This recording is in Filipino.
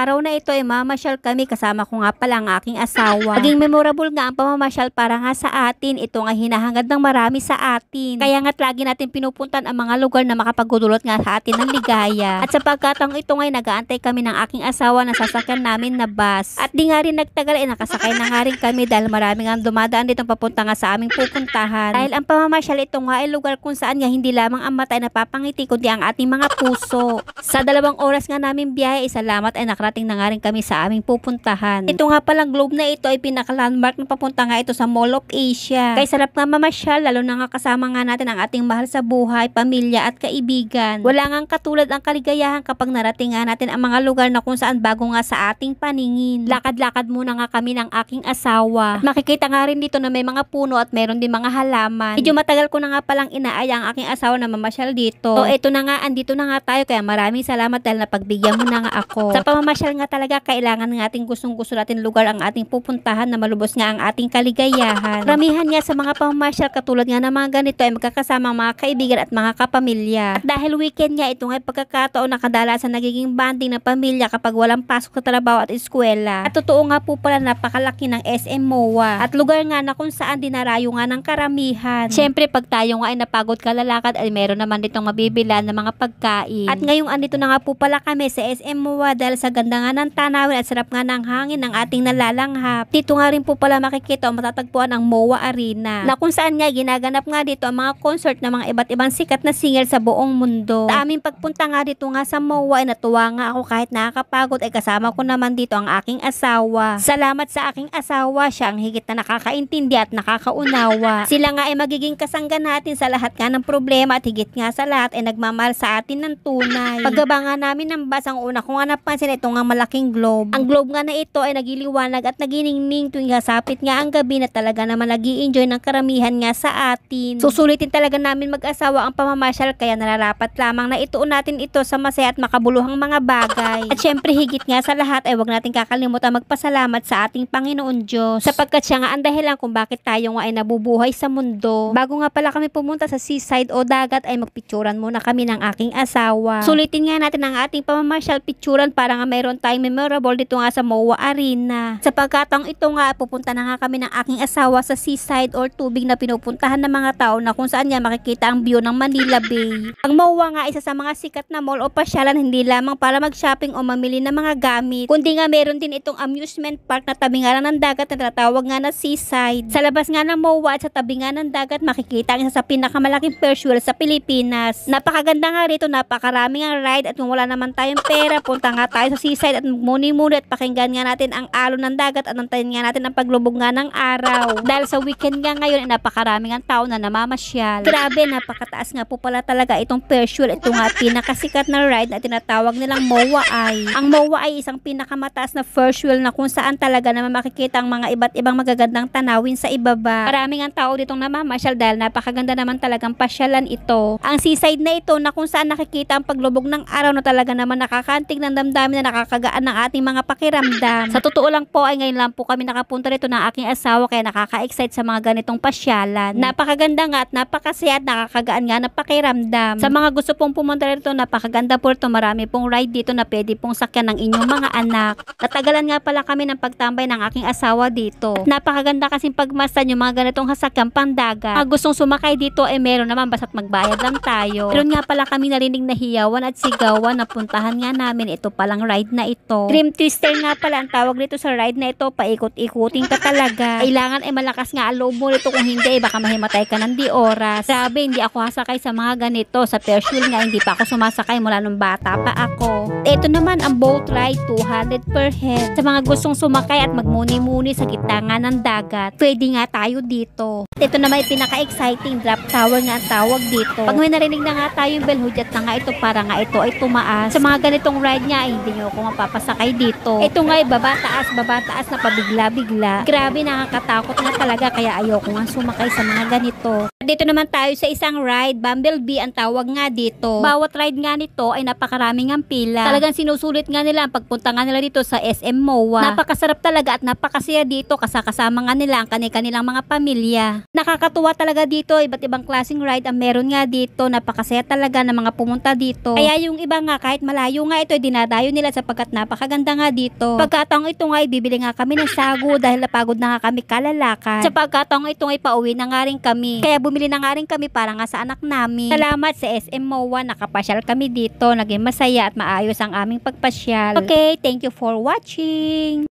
araw na ito ay mamasyal kami kasama ko nga pala ang aking asawa. Naging memorable nga ang pamamasyal para nga sa atin. Ito nga hinahangad ng marami sa atin. Kaya nga't lagi natin pinupuntan ang mga lugar na makapagdulot nga sa atin ng ligaya. At sa pagkataong ito ngay nag-aantay kami ng aking asawa na sasakyan namin na bus. At di nga rin nagtagal ay nakasakay na nga rin kami dahil marami nga dumadaan dito papunta nga sa aming pupuntahan. Dahil ang pamamasyal ito nga ay lugar kung saan nga hindi lamang ang mata ay napapangiti kundi ang ating mga puso. Sa 2 oras nga namin biyahe, salamat ay nakarating na nga rin kami sa aming pupuntahan. Ito nga palang globe na ito ay pinaka-landmark na papunta nga ito sa Mall of Asia. Kaya sarap nga mamasyal, lalo na nga kasama nga natin ang ating mahal sa buhay, pamilya at kaibigan. Wala nga katulad ang kaligayahan kapag narating nga natin ang mga lugar na kung saan bago nga sa ating paningin. Lakad-lakad muna nga kami ng aking asawa. At makikita nga rin dito na may mga puno at meron din mga halaman. Medyo matagal ko na nga palang inaaya ang aking asawa na mamasyal dito. So ito na nga, andito na nga tayo, kaya maraming salamat dahil napagbigyan mo na nga ako. Sa pamamasyal nga talaga, kailangan nga ating gustong-gusto natin lugar ang ating pupuntahan na malubos nga ang ating kaligayahan. Ramihan nga sa mga pamamasyal katulad nga ng mga ganito ay magkakasama ang mga kaibigan at mga kapamilya. At dahil weekend nga, ito nga pagkakataon na kadalasan nagiging banding ng pamilya kapag walang pasok sa trabaho at eskwela. At totoo nga po pala, napakalaki ng SM MOA. At lugar nga na kung saan dinarayo nga ng karamihan. Siyempre pag tayo nga ay napagod kalalakad ay meron naman ditong mabibilan ng mga pagkain. At ngayong andito na nga po pala kami sa SM MOA dahil sa ganda nga ng tanawin at sarap nga ng hangin ng ating nalalanghap. Dito nga rin po pala makikita o matatagpuan ang MOA Arena na kung saan nga ginaganap nga dito ang mga concert ng mga iba't ibang sikat na singer sa buong mundo. Sa aming pagpunta nga dito nga sa MOA ay natuwa nga ako kahit nakakapagod ay kasama ko naman dito ang aking asawa. Salamat sa aking asawa, siya ang higit na nakakaintindi at nakakaunawa. Sila nga ay magiging kasangga natin sa lahat nga ng problema at higit nga sa lahat ay nagmamahal sa atin ng tunay. Paggaba nga namin ng bus, ang una ko nga napansin ito nga malaking globe. Ang globe nga na ito ay nagiliwanag at naginingning tuwing hasapit nga ang gabi na talaga naman nag-i-enjoy ng karamihan nga sa atin. Susulitin talaga namin mag-asawa ang pamamasyal kaya nararapat lamang na ituon natin ito sa masaya at makabuluhang mga bagay. At syempre higit nga sa lahat ay huwag natin kakalimutan magpasalamat sa ating Panginoon Diyos sapagkat siya nga ang dahilan kung bakit tayo nga ay nabubuhay sa mundo. Bago nga pala kami pumunta sa seaside o dagat ay magpicturan muna kami ng aking asawa. Sulitin nga natin ang ating pamamasyal picturan para nga mayroon tayong memorable dito nga sa MOA Arena. Sa pagkataong ito nga pupunta na nga kami ng aking asawa sa seaside or tubig na pinupuntahan ng mga tao na kung saan nga makikita ang view ng Manila Bay. Ang MOA nga isa sa mga sikat na mall o pasyalan hindi lamang para mag-shopping o mamili ng mga gamit kundi nga meron din itong amusement park na tabi nga lang ng dagat na tinatawag nga na seaside. Sa labas nga ng MOA at sa tabi nga ng dagat makikita ang isa sa pinakamalaking Ferris wheel sa Pilipinas. Napakaganda nga rito, napakaraming ang ride at kung wala naman tayong pera, punta nga tayo sa seaside at muni-muni at pakinggan nga natin ang alon ng dagat at antayin nga natin ang paglubog nga ng araw. Dahil sa weekend nga ngayon ay napakaraming ang tao na namamasyal. Grabe, napakataas nga po pala talaga itong Ferris wheel. Ito nga pinakasikat na ride na tinatawag nilang MOA ay. Ang MOA ay isang pinakamataas na Ferris wheel na kung saan talaga naman makikita ang mga iba't ibang magagandang tanawin sa ibaba. Maraming ang tao ditong namamasyal dahil napakaganda naman talagang pasyalan ito. Ang seaside na ito na kung saan nakikita ang paglubog ng araw na talaga naman nakakantig ng damdamin na nakakagaan ng ating mga pakiramdam. Sa totoo lang po ay ngayon lang po kami nakapunta rito ng aking asawa kaya nakaka-excite sa mga ganitong pasyalan. Napakaganda nga at napakasaya at nakakagaan nga ng pakiramdam. Sa mga gusto pong pumunta rito, napakaganda po ito. Marami pong ride dito na pwede pong sakyan ng inyong mga anak. Natagalan nga pala kami ng pagtambay ng aking asawa dito. At napakaganda kasing pagmasdan yung mga ganitong hasakyan pandagat. Ang gustong sumakay dito ay meron naman basta't magbayad lang tayo. Meron nga pala kami narinig na hiyawan at sigawan na puntahan nga namin ito palang ride na ito. Dream Twister nga pala ang tawag dito sa ride na ito. Paikot-ikuting ka talaga. Kailangan ay malakas nga ang loob mo nito kung hindi baka mahimatay ka ng di oras. Sabi, hindi ako hasakay sa mga ganito. Sa Ferris wheel nga hindi pa ako sumasakay mula nung bata pa ako. Ito naman ang boat ride, 200 per head. Sa mga gustong sumakay at magmuni-muni sa gitna nga ng dagat, pwede nga tayo dito. Ito naman yung pinaka-exciting drop tower nga ang tawag dito. Pag may narinig na nga tayo yung bell, hudyat na nga ito para nga ito ay tumaas. Sa mga ganitong ride niya ay hindi nyo ako mapapasakay dito. Ito nga ay baba taas na pabigla-bigla. Grabe, nakakatakot nga talaga kaya ayoko nga sumakay sa mga ganito. Dito naman tayo sa isang ride, Bumblebee ang tawag nga dito. Bawat ride nga nito ay napakaraming ang pila. Talagang sinusulit nga nila ang pagpunta nga nila dito sa SM MOA. Napakasarap talaga at napakasaya dito kasama nga nila ang kanilang mga pamilya. Nakakatuwa talaga dito, iba't ibang klaseng ride ang meron nga dito. Napakasaya talaga ng mga pumunta dito. Kaya yung iba nga kahit malayo nga ito, dinadayo nila sa sapagkat napakaganda nga dito. Pagkataong ito nga bibili nga kami ng sago dahil napagod na nga kami kalalakad. Sa pagkataong ito nga pauwi na nga rin kami. Kaya bumili na nga rin kami para nga sa anak namin. Salamat sa SM MOA, nakapasyal kami dito. Naging masaya at maayos ang aming pagpasyal. Okay, thank you for watching.